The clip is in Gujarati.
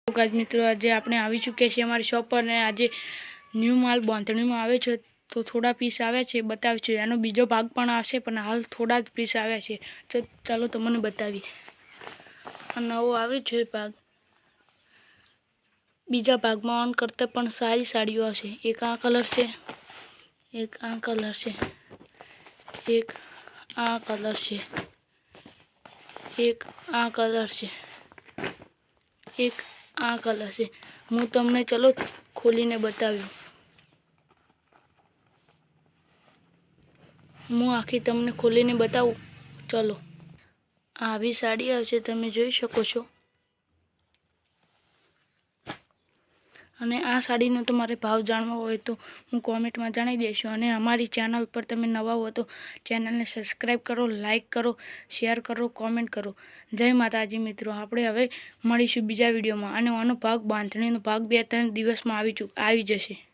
ગાઈસ મિત્રો આજે આપણે આવી ચૂક્યા છીએ અમારી શોપ પર અને આજે ન્યૂ માલ બાંધણીમાં આવે છે તો થોડા પીસ આવ્યા છે બતાવું છું એનો બીજો ભાગ પણ આવશે પણ હાલ થોડા જ પીસ આવ્યા છે તો ચાલો તમને બતાવી આ નવો આવે છે ભાગ બીજા ભાગમાં ઓન કરતા પણ સારી સાડીઓ આવશે એક આ કલર છે એક આ કલર છે એક આ કલર છે એક આ કલર છે એક આ કલર છે હું તમને ચલો ખોલીને બતાવ્યું હું આખી તમને ખોલીને બતાવું ચલો આવી સાડી આવશે તમે જોઈ શકો છો અને આ સાડીનો તમારે ભાવ જાણવો હોય તો હું કોમેન્ટમાં જણાવી દઈશું અને અમારી ચેનલ પર તમે નવા હો તો ચેનલને સબસ્ક્રાઈબ કરો લાઈક કરો શેર કરો કોમેન્ટ કરો જય માતાજી મિત્રો આપણે હવે મળીશું બીજા વિડીયોમાં અને આનો ભાગ બાંધણીનો ભાગ 2-3 દિવસમાં આવી જશે।